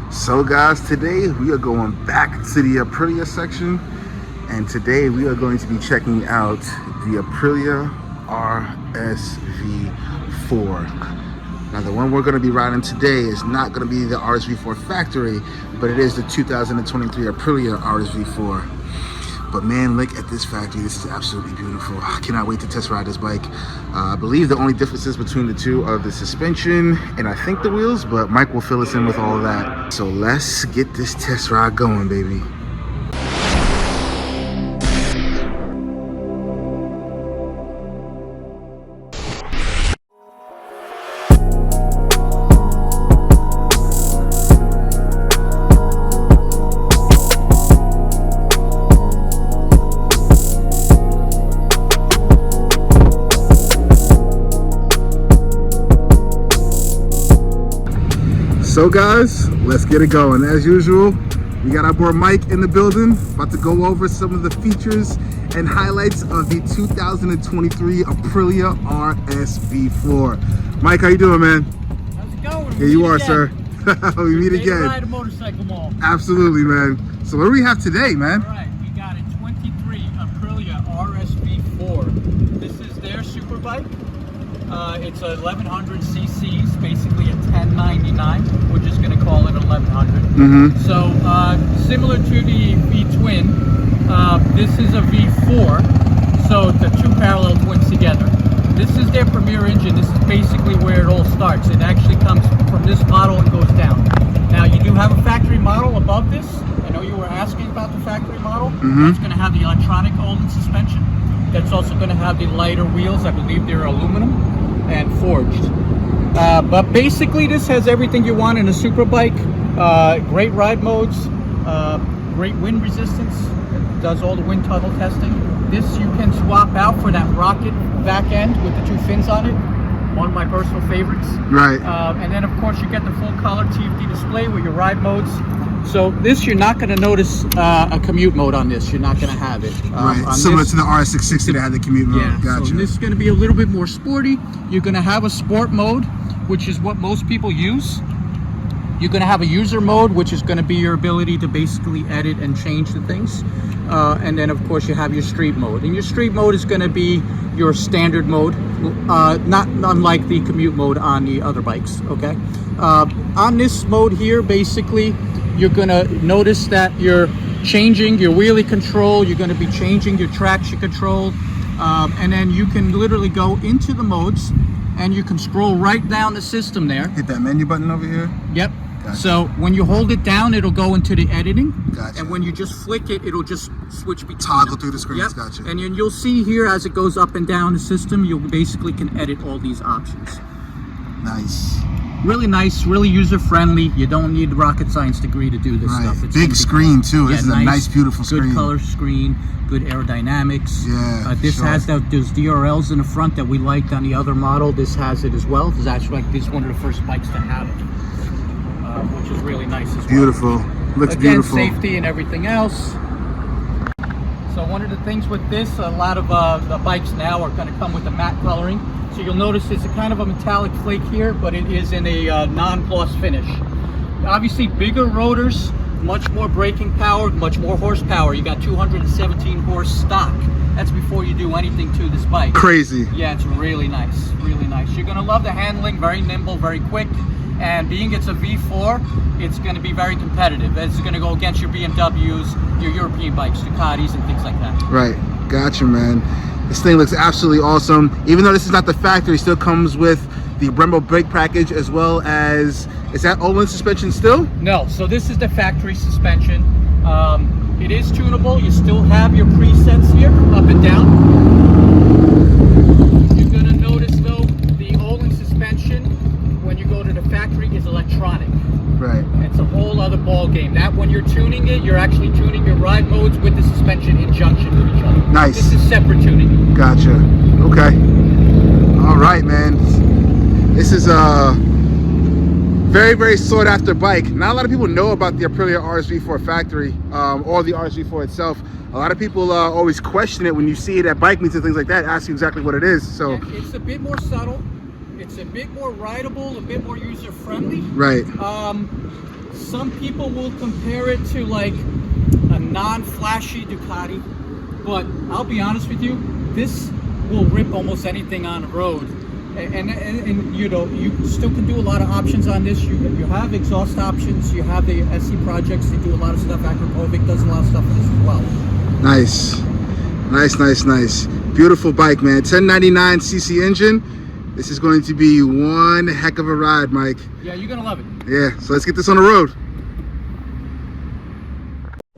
So guys, today we are going back to the Aprilia section, and today we are going to be checking out the Aprilia RSV4. Now the one we're going to be riding today is not going to be the RSV4 factory, but it is the 2023 Aprilia RSV4. But man, look at this factory. This is absolutely beautiful. I cannot wait to test ride this bike. I believe the only differences between the two are the suspension and I think the wheels, but Mike will fill us in with all of that. So let's get this test ride going, baby. So guys, let's get it going. As usual, we got our boy Mike in the building, about to go over some of the features and highlights of the 2023 Aprilia RSV4. Mike, how you doing, man? How's it going? Here you are, sir. We meet again. Ride a motorcycle mall. Absolutely, man. So what do we have today, man? All right, we got a 23 Aprilia RSV4. This is their super bike. It's a 1100 cc's, basically a 1099. We're just going to call it 1100. So similar to the V-twin, this is a V4. So the two parallel twins together. This is their premier engine. This is basically where it all starts. It actually comes from this model and goes down. Now you do have a factory model above this. I know you were asking about the factory model. It's going to have the electronic Olin suspension. That's also going to have the lighter wheels. I believe they're aluminum and forged. But basically this has everything you want in a super bike. Great ride modes, great wind resistance, it does all the wind tunnel testing. This you can swap out for that rocket back end with the two fins on it. One of my personal favorites. Right. And then of course you get the full color TFT display with your ride modes. So this, you're not going to notice a commute mode on this. You're not going to have it. Right, similar to the RS660 that had the commute mode. Yeah, gotcha. So this is going to be a little bit more sporty. You're going to have a sport mode, which is what most people use. You're going to have a user mode, which is going to be your ability to basically edit and change the things. And then, of course, you have your street mode. And your street mode is going to be your standard mode, not unlike the commute mode on the other bikes, okay? On this mode here, basically, you're going to notice that you're changing your wheelie control. You're going to be changing your traction control. And then you can literally go into the modes and you can scroll right down the system there. Hit that menu button over here. Yep. Gotcha. So when you hold it down, it'll go into the editing. Gotcha. And when you just flick it, it'll just switch between Toggle them. through the screens. Yep. Gotcha. And then you'll see here as it goes up and down the system, you basically can edit all these options. Nice. Really nice, really user-friendly. You don't need a rocket science degree to do this stuff. It's big screen too. This is a nice, beautiful screen. Good color screen, good aerodynamics. Yeah, this has those DRLs in the front that we liked on the other model. This has it as well. It's actually like this is one of the first bikes to have it, which is really nice as well. Beautiful. Looks beautiful. Safety and everything else. So one of the things with this, a lot of the bikes now are going to come with the matte coloring. So you'll notice it's a kind of a metallic flake here, but it is in a non-gloss finish. Obviously bigger rotors, much more braking power, much more horsepower. You got 217 horse stock. That's before you do anything to this bike. Crazy. Yeah, it's really nice, really nice. You're gonna love the handling, very nimble, very quick. And being it's a V4, it's gonna be very competitive. It's gonna go against your BMWs, your European bikes, Ducatis and things like that. Right, gotcha, man. This thing looks absolutely awesome. Even though this is not the factory, it still comes with the Brembo brake package as well as, is that Olin suspension still? No, so this is the factory suspension. It is tunable. You still have your presets here, up and down. You're gonna notice though, the Olin suspension, when you go to the factory, is electronic. Right. It's a whole other ball game. That when you're tuning it, you're actually tuning your ride modes with the suspension in junction with each other. Nice. This is separate tuning. Gotcha. Okay. All right, man. This is a very, very sought after bike. Not a lot of people know about the Aprilia RSV4 factory or the RSV4 itself. A lot of people always question it when you see it at bike meets and things like that, ask you exactly what it is. So it's a bit more subtle. It's It's a bit more rideable, a bit more user-friendly. Right. Some people will compare it to like a non-flashy Ducati, but I'll be honest with you, this will rip almost anything on the road. And you know, you still can do a lot of options on this. You have exhaust options. You have the SC Projects. They do a lot of stuff. Akrapovic does a lot of stuff with this as well. Nice. Nice. Beautiful bike, man. 1099cc engine. This is going to be one heck of a ride, Mike. Yeah, you're gonna love it. Yeah, so let's get this on the road.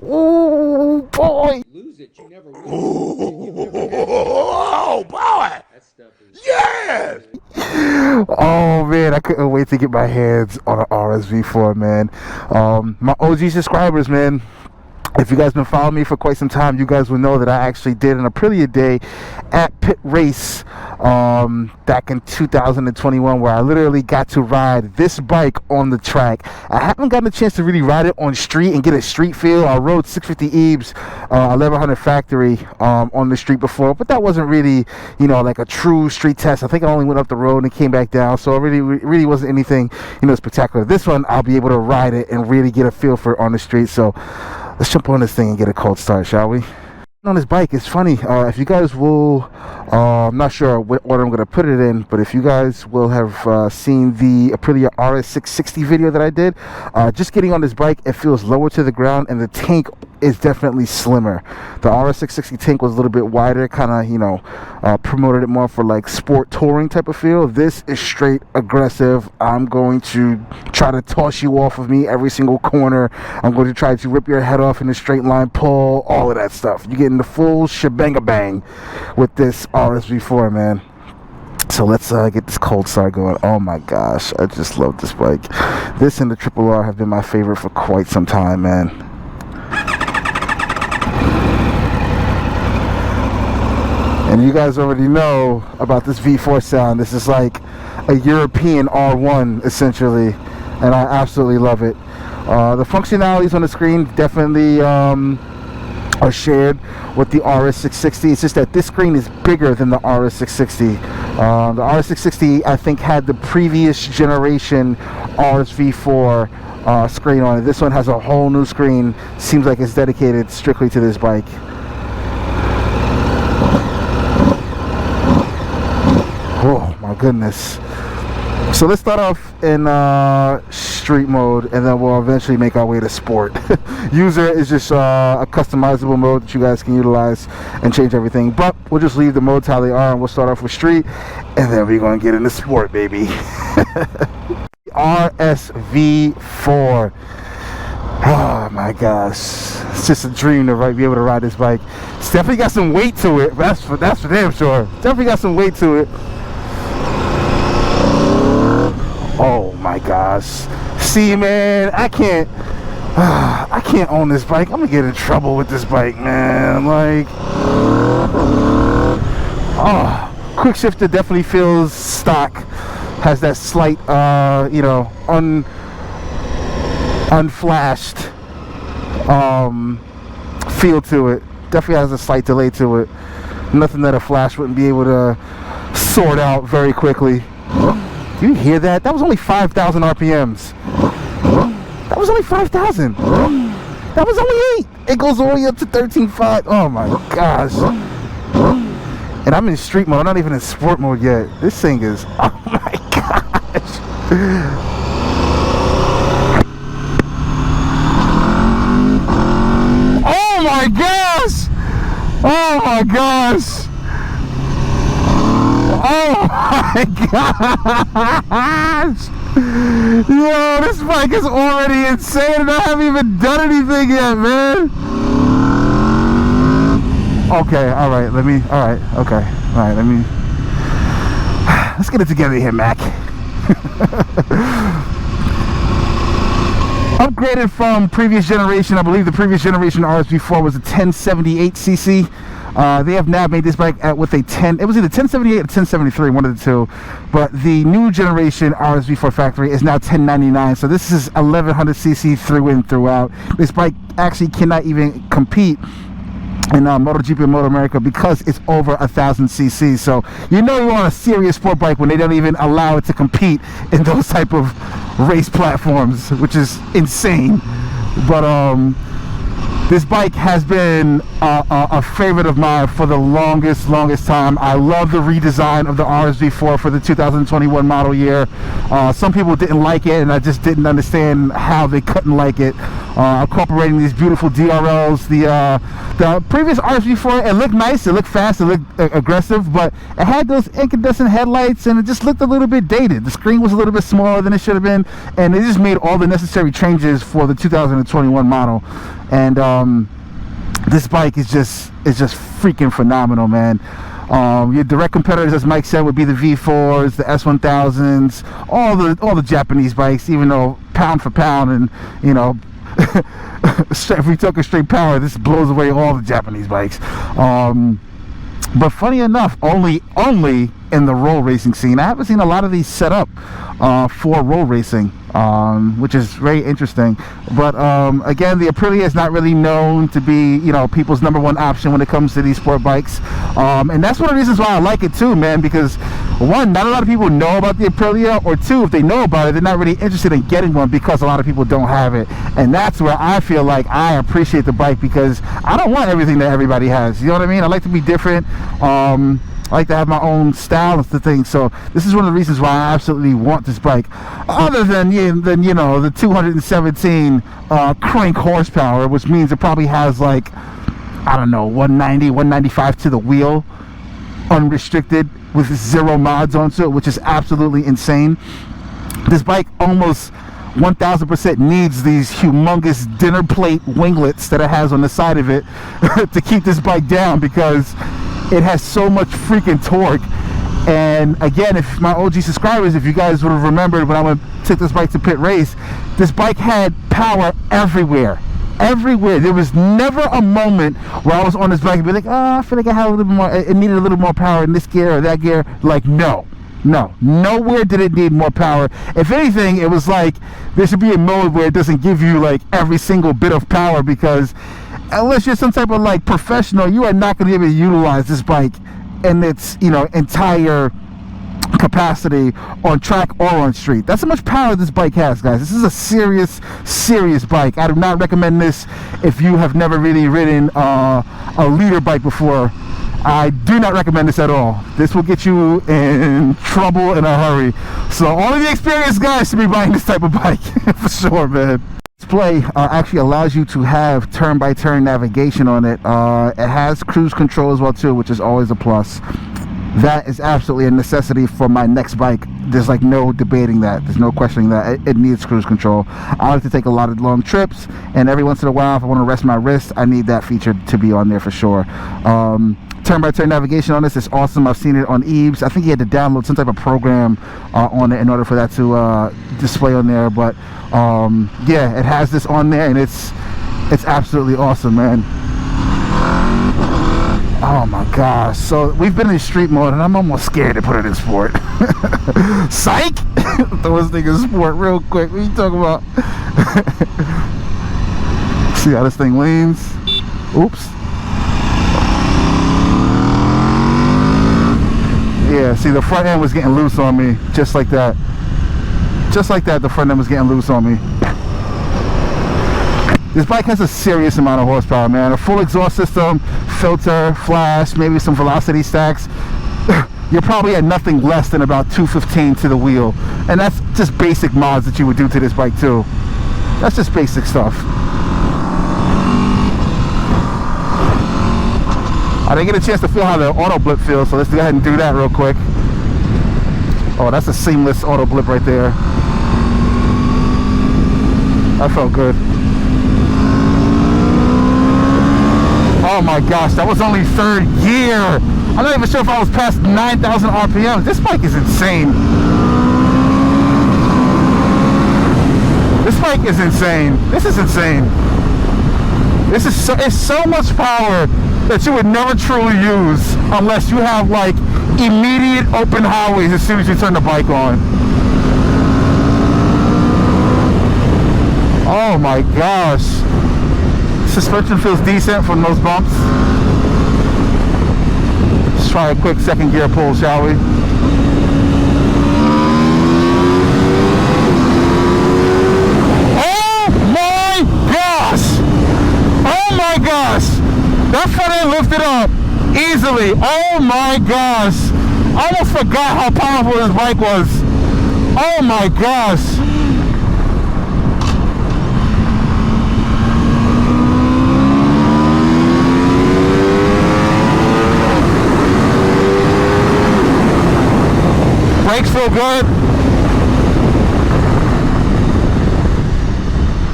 Oh boy! Lose it, you never win. Oh boy! That stuff is Yes! Oh man, I couldn't wait to get my hands on an RSV4, man. My OG subscribers, man. If you guys been following me for quite some time, you guys will know that I actually did an Aprilia day at Pit Race back in 2021, where I literally got to ride this bike on the track. I haven't gotten a chance to really ride it on street and get a street feel. I rode 650 Ebs 1100 factory on the street before, but that wasn't really, you know, like a true street test. I think I only went up the road and came back down, so it really wasn't anything, you know, spectacular. This one, I'll be able to ride it and really get a feel for it on the street. So let's jump on this thing and get a cold start, shall we? On this bike, it's funny, if you guys will, I'm not sure what order I'm going to put it in, but if you guys will have seen the Aprilia RS660 video that I did, just getting on this bike, it feels lower to the ground, and the tank is definitely slimmer. The RS660 tank was a little bit wider, kind of, you know, promoted it more for like sport touring type of feel. This is straight aggressive. I'm going to try to toss you off of me every single corner. I'm going to try to rip your head off in a straight line pull, all of that stuff. You're getting the full shebang-a-bang with this RSV4, man. So let's get this cold start going. Oh my gosh, I just love this bike. This and the Triple R have been my favorite for quite some time, man. And you guys already know about this V4 sound. This is like a European R1 essentially, and I absolutely love it. The functionalities on the screen definitely are shared with the RS660. It's just that this screen is bigger than the RS660. The RS660, I think, had the previous generation RSV4 screen on it. This one has a whole new screen. Seems like it's dedicated strictly to this bike. Oh my goodness. So let's start off in street mode, and then we'll eventually make our way to sport. User is just a customizable mode that you guys can utilize and change everything, but we'll just leave the modes how they are, and we'll start off with street, and then we're going to get into sport, baby. RSV4. Oh my gosh, it's just a dream to be able to ride this bike. It's definitely got some weight to it. That's for damn sure. Definitely got some weight to it. Oh my gosh. See, man, I can't own this bike. I'm gonna get in trouble with this bike, man. Like, oh, quick shifter definitely feels stock. Has that slight, you know, unflashed feel to it. Definitely has a slight delay to it. Nothing that a flash wouldn't be able to sort out very quickly. Do you hear that? That was only 5,000 RPMs. That was only 5,000. That was only 8. It goes all the way up to 13.5. Oh my gosh. And I'm in street mode. I'm not even in sport mode yet. This thing is, oh my gosh. Oh my gosh. Oh my gosh. Oh my gosh! Yo, this bike is already insane and I haven't even done anything yet, man! Okay, alright, let me let's get it together here, Mac. Upgraded from previous generation. I believe the previous generation RSV4 was a 1078cc. They have now made this bike with a 10. It was either 1078 or 1073, one of the two. But the new generation RSV4 factory is now 1099. So this is 1100cc through and throughout. This bike actually cannot even compete in MotoGP and Moto America because it's over 1,000 cc. So you know you're on a serious sport bike when they don't even allow it to compete in those type of race platforms, which is insane. But this bike has been a favorite of mine for the longest time. I love the redesign of the RSV4 for the 2021 model year. Some people didn't like it, and I just didn't understand how they couldn't like it. Incorporating these beautiful DRLs. The previous RSV4, it looked nice, it looked fast, it looked aggressive, but it had those incandescent headlights, and it just looked a little bit dated. The screen was a little bit smaller than it should have been, and they just made all the necessary changes for the 2021 model. And this bike is just freaking phenomenal, man. Your direct competitors, as Mike said, would be the V4s, the S1000s, all the Japanese bikes. Even though pound for pound, and you know, if we took a straight power, this blows away all the Japanese bikes. But funny enough, only in the roll racing scene. I haven't seen a lot of these set up for roll racing, which is very interesting. But again, the Aprilia is not really known to be, you know, people's #1 option when it comes to these sport bikes, and that's one of the reasons why I like it too, man. Because one, not a lot of people know about the Aprilia, or two, if they know about it, they're not really interested in getting one because a lot of people don't have it. And that's where I feel like I appreciate the bike, because I don't want everything that everybody has. You know what I mean? I like to be different. I like to have my own style and the thing. So this is one of the reasons why I absolutely want this bike. Other than you know, the 217 crank horsepower, which means it probably has like, I don't know, 190, 195 to the wheel, unrestricted, with 0 mods onto it, which is absolutely insane. This bike almost 1000% needs these humongous dinner plate winglets that it has on the side of it to keep this bike down, because it has so much freaking torque. And again, if my OG subscribers, if you guys would have remembered when I took this bike to pit race, this bike had power everywhere. There was never a moment where I was on this bike and be like, oh, I feel like I had a little bit more, it needed a little more power in this gear or that gear. Like, no, nowhere did it need more power. If anything, it was like there should be a mode where it doesn't give you like every single bit of power, because unless you're some type of like professional, you are not going to be able to utilize this bike in its, you know, entire capacity on track or on street. That's how much power this bike has, guys. This is a serious bike. I do not recommend this if you have never really ridden a leader bike before. I do not recommend this at all. This will get you in trouble in a hurry. So only the experienced guys should be buying this type of bike for sure, man. Display actually allows you to have turn-by-turn navigation on it. It has cruise control as well too, which is always a plus. That is absolutely a necessity for my next bike. There's like no debating that. There's no questioning that. It needs cruise control. I like to take a lot of long trips, and every once in a while, if I want to rest my wrist, I need that feature to be on there for sure. Turn-by-turn navigation on this is awesome. I've seen it on Eves. I think you had to download some type of program on it in order for that to display on there. But yeah, it has this on there, and it's absolutely awesome, man. Oh my gosh. So we've been in street mode, and I'm almost scared to put it in sport. Psych! Throw this thing in sport real quick. What are you talking about? See how this thing leans? Oops. Yeah, see, the front end was getting loose on me, just like that. Just like that, the front end was getting loose on me. This bike has a serious amount of horsepower, man. A full exhaust system, filter, flash, maybe some velocity stacks. You're probably at nothing less than about 215 to the wheel. And that's just basic mods that you would do to this bike too. That's just basic stuff. I didn't get a chance to feel how the auto blip feels, so let's go ahead and do that real quick. Oh, that's a seamless auto blip right there. That felt good. Oh my gosh, that was only 3rd gear. I'm not even sure if I was past 9,000 RPM. This bike is insane. This bike is insane. This is insane. This is it's so much power that you would never truly use unless you have like immediate open highways as soon as you turn the bike on. Oh my gosh. Suspension feels decent from those bumps. Let's try a quick second gear pull, shall we? That front end lifted up easily. Oh my gosh. I almost forgot how powerful this bike was. Oh my gosh. Brakes feel good.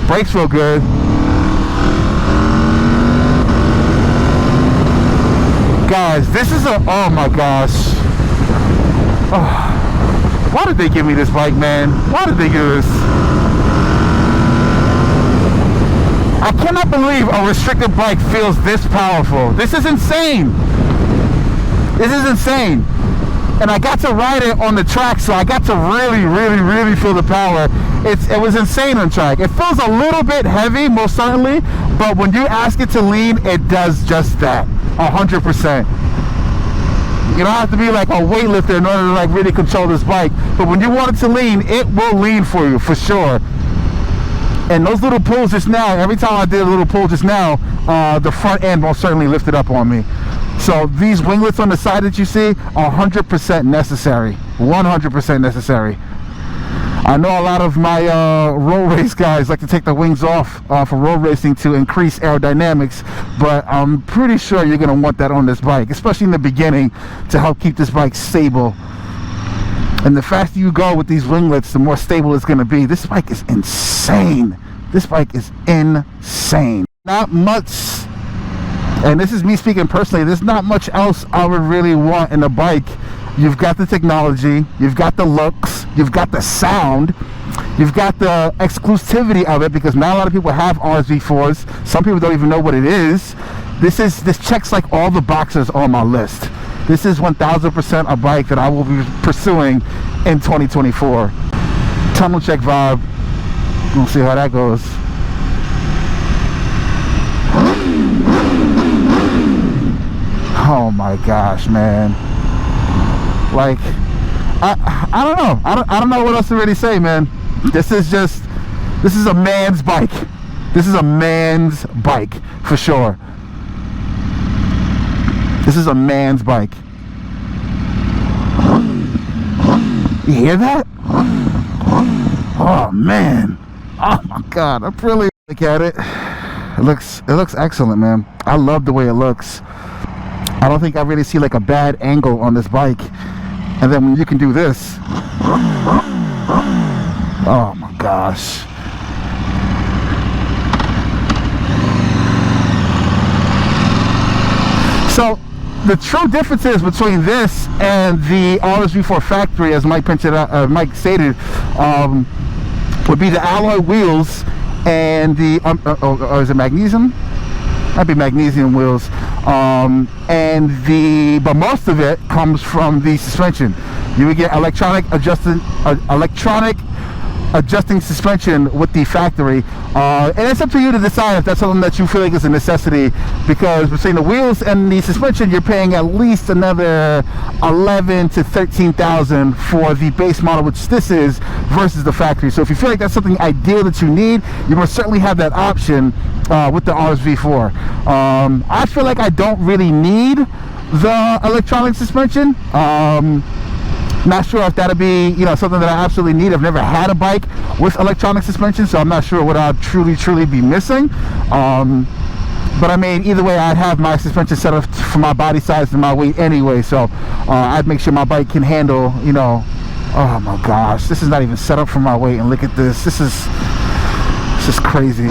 Brakes feel good. Guys, this is a, oh my gosh. Oh, why did they give me this bike, man? Why did they do this? I cannot believe a restricted bike feels this powerful. This is insane. This is insane. And I got to ride it on the track, so I got to really feel the power. It was insane on track. It feels a little bit heavy, most certainly, but when you ask it to lean, it does just that. 100%. You don't have to be like a weightlifter in order to like really control this bike, but when you want it to lean, it will lean for you for sure. And those little pulls just now, every time I did a little pull just now, the front end most certainly lifted up on me. So these winglets on the side that you see are 100% necessary. 100% necessary. I know a lot of my road race guys like to take the wings off for road racing to increase aerodynamics, but I'm pretty sure you're going to want that on this bike, especially in the beginning, to help keep this bike stable. And the faster you go with these winglets, the more stable it's going to be. This bike is insane. This bike is insane. Not much, and this is me speaking personally, there's not much else I would really want in a bike. You've got the technology, you've got the looks, you've got the sound, you've got the exclusivity of it, because not a lot of people have RSV4s. Some people don't even know what it is. This checks like all the boxes on my list. This is 1000% a bike that I will be pursuing in 2024. Tunnel check vibe. We'll see how that goes. Oh my gosh, man. Like, I don't know. I don't know what else to really say, man. This is a man's bike. This is a man's bike for sure. This is a man's bike. You hear that? Oh man. Oh my God. I really look at it. It looks excellent, man. I love the way it looks. I don't think I really see like a bad angle on this bike. And then when you can do this, oh my gosh. So the true differences between this and the RSV4 factory, as Mike stated, would be the alloy wheels and the is it magnesium? Might be magnesium wheels, but most of it comes from the suspension. You would get electronic adjusting suspension with the factory, and it's up to you to decide if that's something that you feel like is a necessity, because between the wheels and the suspension you're paying at least another 11 to 13,000 for the base model, which this is, versus the factory. So if you feel like that's something ideal that you need, you must certainly have that option with the RSV4. I feel like I don't really need the electronic suspension. Not sure if that'll be, you know, something that I absolutely need. I've never had a bike with electronic suspension, so I'm not sure what I'll truly be missing. But I mean, either way, I'd have my suspension set up for my body size and my weight anyway, so I'd make sure my bike can handle, you know. Oh my gosh, this is not even set up for my weight, and look at this. This is crazy.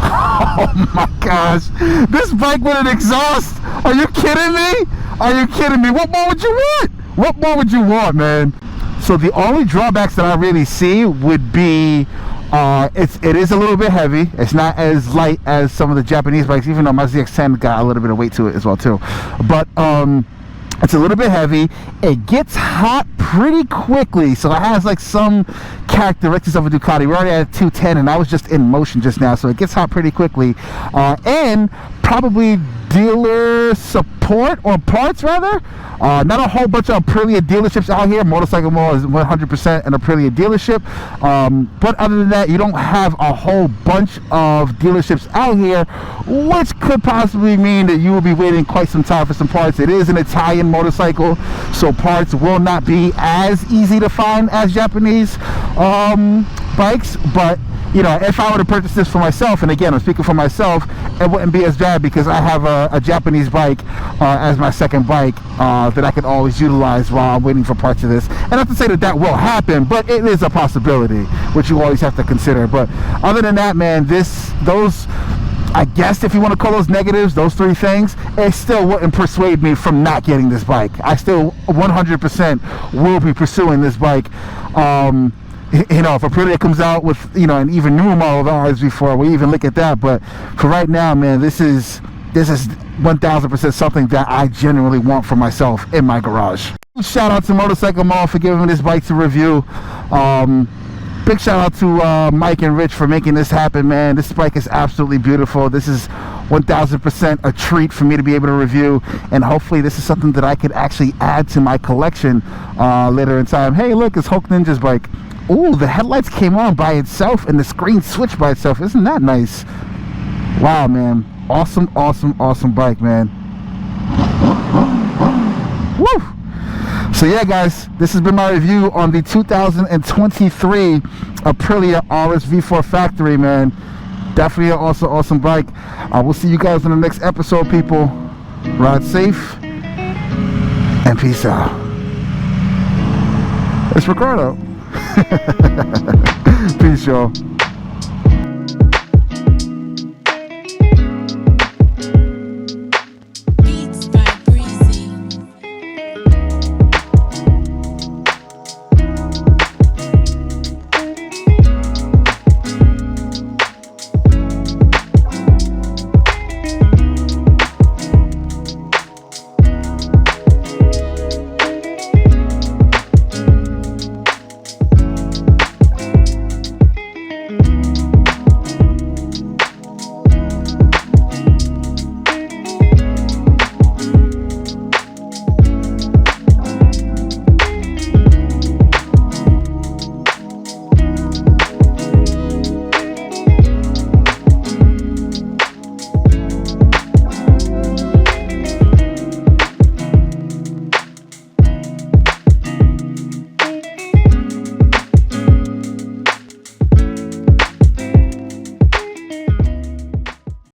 Oh my gosh, this bike with an exhaust. Are you kidding me? Are you kidding me? What more would you want? What more would you want, man? So the only drawbacks that I really see would be it is a little bit heavy. It's not as light as some of the Japanese bikes, even though my ZX-10 got a little bit of weight to it as well too. But It's a little bit heavy. It gets hot pretty quickly, so it has like some characteristics of a Ducati. We're already at 210, and I was just in motion just now, so it gets hot pretty quickly. And probably dealer support or parts rather. Not a whole bunch of Aprilia dealerships out here. Motorcycle Mall is 100% an Aprilia dealership, but other than that, you don't have a whole bunch of dealerships out here, which could possibly mean that you will be waiting quite some time for some parts. It is an Italian motorcycle, so parts will not be as easy to find as Japanese bikes, but you know, if I were to purchase this for myself, and again, I'm speaking for myself, it wouldn't be as bad because I have a Japanese bike as my second bike that I could always utilize while I'm waiting for parts of this. And not to say that that will happen, but it is a possibility, which you always have to consider. But other than that, man, those, I guess if you want to call those negatives, those three things, it still wouldn't persuade me from not getting this bike. I still 100% will be pursuing this bike. You know, if Aprilia comes out with, you know, an even newer model of the RSV4, we even look at that. But for right now, man, this is 1000% something that I genuinely want for myself in my garage. Shout out to Motorcycle Mall for giving me this bike to review. Big shout out to Mike and Rich for making this happen, man. This bike is absolutely beautiful. This is 1000% a treat for me to be able to review, and hopefully this is something that I could actually add to my collection later in time. Hey, look, it's Hulk Ninja's bike. Ooh, the headlights came on by itself and the screen switched by itself. Isn't that nice? Wow, man. Awesome, awesome, awesome bike, man. Woo! So yeah, guys, this has been my review on the 2023 Aprilia RSV4 Factory, man. Definitely an awesome bike. We'll see you guys in the next episode, people. Ride safe and peace out. It's Ricardo. Peace, y'all.